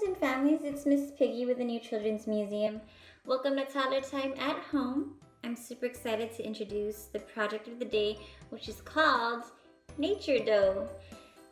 and families, it's Miss Piggy with the New Children's Museum. Welcome to Toddler Time at Home. I'm super excited to introduce the project of the day, which is called Nature Dough.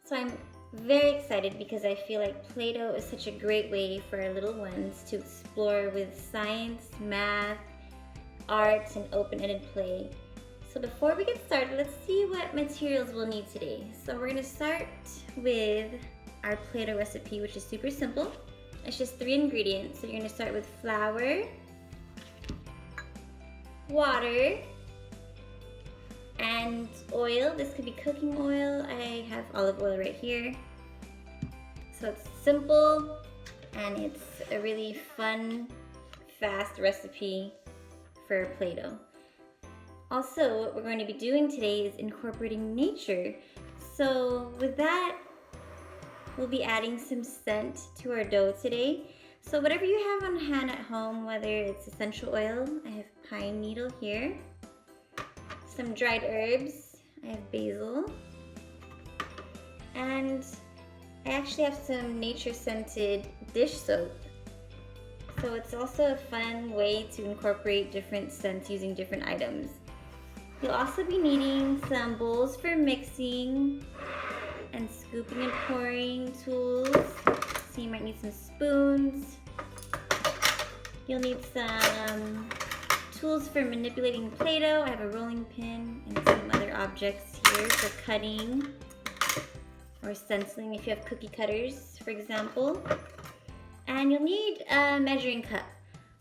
So I'm very excited because I feel like Play-Doh is such a great way for our little ones to explore with science, math, arts, and open-ended play. So before we get started, let's see what materials we'll need today. So we're gonna start with our Play-Doh recipe, which is super simple. It's just 3 ingredients. So you're gonna start with flour, water, and oil. This could be cooking oil. I have olive oil right here. So it's simple and it's a really fun, fast recipe for Play-Doh. Also, what we're going to be doing today is incorporating nature. So with that, we'll be adding some scent to our dough today. So whatever you have on hand at home, whether it's essential oil, I have pine needle here, some dried herbs, I have basil, and I actually have some nature scented dish soap. So it's also a fun way to incorporate different scents using different items. You'll also be needing some bowls for mixing and scooping and pouring tools. So you might need some spoons. You'll need some tools for manipulating Play-Doh. I have a rolling pin and some other objects here for cutting or stenciling if you have cookie cutters, for example. And you'll need a measuring cup.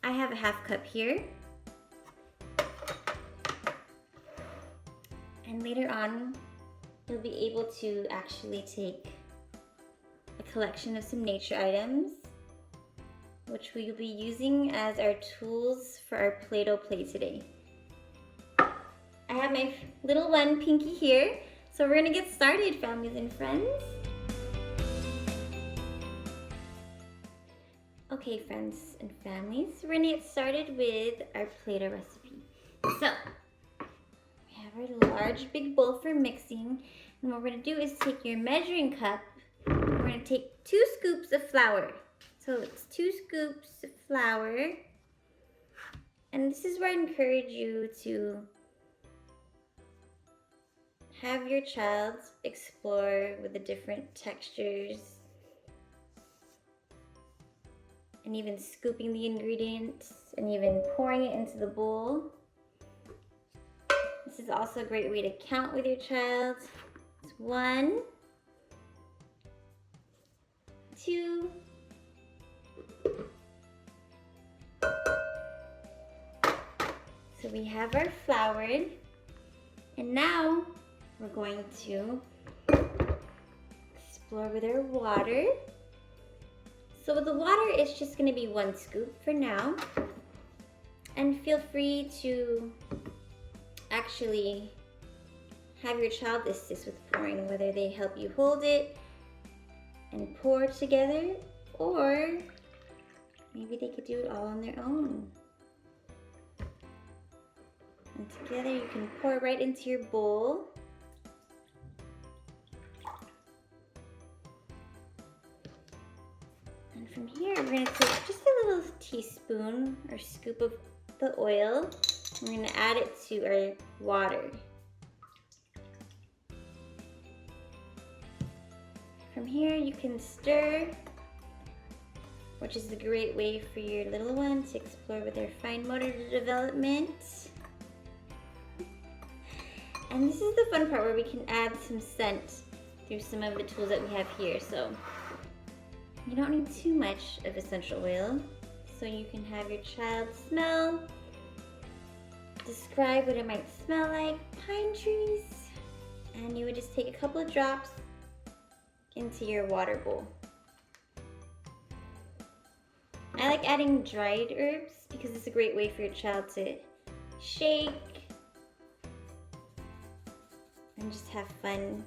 I have a half cup here. And later on, you'll be able to actually take a collection of some nature items, which we'll be using as our tools for our Play-Doh play today. I have my little one, Pinky, here. So we're gonna get started, families and friends. Okay, friends and families, we're gonna get started with our Play-Doh recipe. So, we have our large big bowl for mixing, and what we're gonna do is take your measuring cup, we're gonna take 2 scoops of flour. So it's 2 scoops of flour, and this is where I encourage you to have your child explore with the different textures and even scooping the ingredients and even pouring it into the bowl. This is also a great way to count with your child. It's 1, 2, 'So we have our flour, and now we're going to explore with our water. So with the water, it's just going to be 1 scoop for now. And feel free to actually have your child assist with pouring, whether they help you hold it and pour together, or maybe they could do it all on their own. And together you can pour right into your bowl. And from here, we're going to take just a little teaspoon or scoop of the oil. We're going to add it to our water. From here, you can stir, which is a great way for your little one to explore with their fine motor development. And this is the fun part where we can add some scent through some of the tools that we have here. So you don't need too much of essential oil. So you can have your child smell, describe what it might smell like, pine trees, and you would just take a couple of drops into your water bowl. I like adding dried herbs because it's a great way for your child to shake and just have fun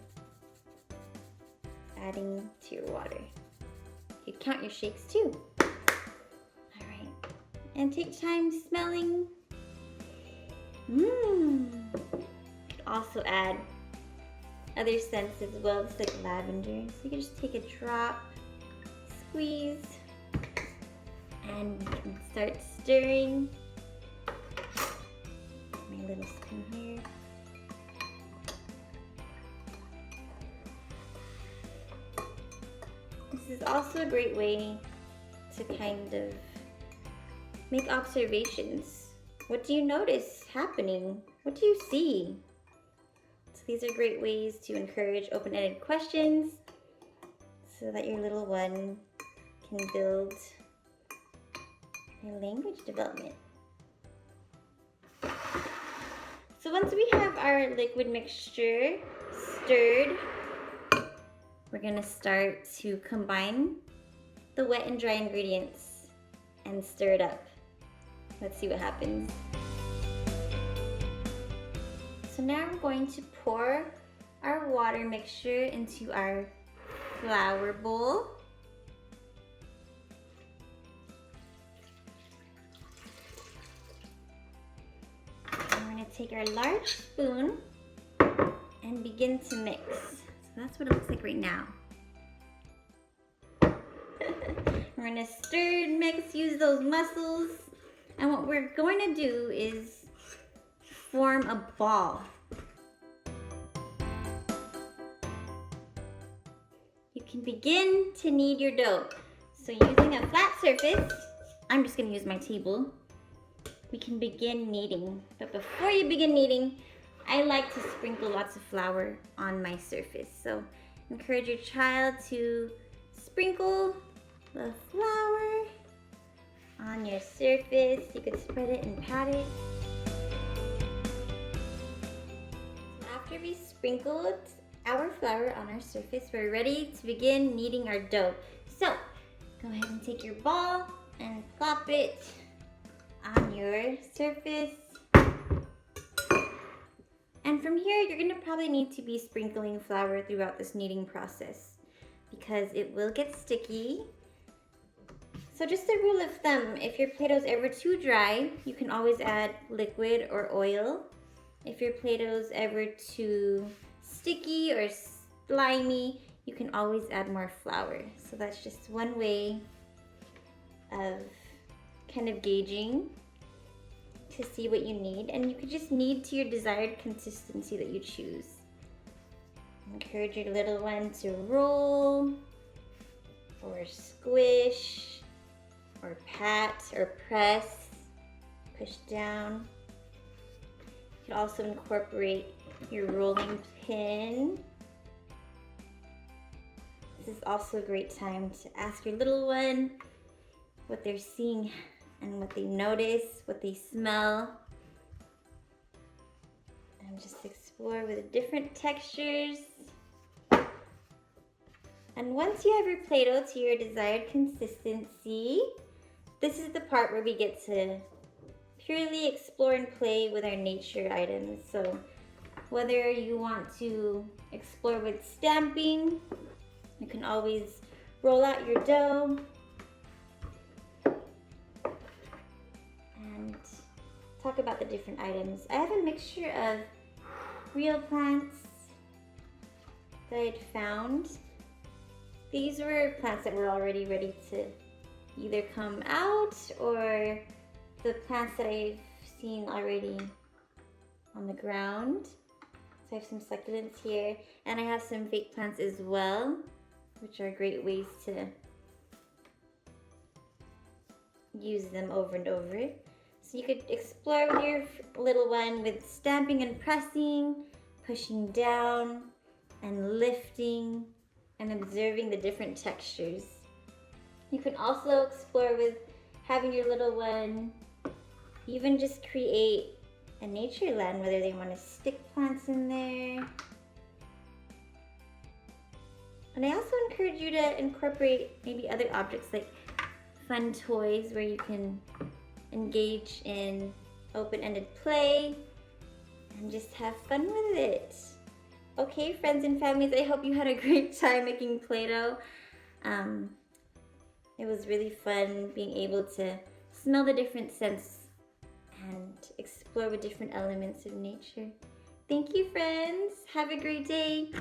adding to your water. You can count your shakes too. All right, and take time smelling. You could also add other scents as well, just like lavender. So you can just take a drop, squeeze, And you can start stirring. My little spoon here. This is also a great way to kind of make observations. What do you notice happening? What do you see? So these are great ways to encourage open-ended questions so that your little one can build their language development. So once we have our liquid mixture stirred, we're gonna start to combine the wet and dry ingredients and stir it up. Let's see what happens. So now we're going to pour our water mixture into our flour bowl. And we're gonna take our large spoon and begin to mix. So that's what it looks like right now. We're gonna stir and mix, use those muscles. And what we're going to do is form a ball. You can begin to knead your dough. So using a flat surface, I'm just gonna use my table, we can begin kneading. But before you begin kneading, I like to sprinkle lots of flour on my surface. So encourage your child to sprinkle the flour on your surface. You could spread it and pat it. After we sprinkled our flour on our surface, we're ready to begin kneading our dough. So go ahead and take your ball and plop it on your surface. And from here, you're gonna probably need to be sprinkling flour throughout this kneading process because it will get sticky. So just a rule of thumb, if your Play-Doh is ever too dry, you can always add liquid or oil. If your Play-Doh is ever too sticky or slimy, you can always add more flour. So that's just one way of kind of gauging to see what you need. And you could just knead to your desired consistency that you choose. Encourage your little one to roll or squish or pat or press, push down. You can also incorporate your rolling pin. This is also a great time to ask your little one what they're seeing and what they notice, what they smell. And just explore with the different textures. And once you have your Play-Doh to your desired consistency, this is the part where we get to purely explore and play with our nature items. So whether you want to explore with stamping, you can always roll out your dough and talk about the different items. I have a mixture of real plants that I'd found. These were plants that were already ready to either come out or the plants that I've seen already on the ground. So I have some succulents here, and I have some fake plants as well, which are great ways to use them over and over. So you could explore with your little one with stamping and pressing, pushing down and lifting, and observing the different textures. You can also explore with having your little one even just create a nature land, whether they want to stick plants in there. And I also encourage you to incorporate maybe other objects like fun toys where you can engage in open-ended play and just have fun with it. Okay, friends and families, I hope you had a great time making Play-Doh. It was really fun being able to smell the different scents and explore with different elements of nature. Thank you, friends. Have a great day.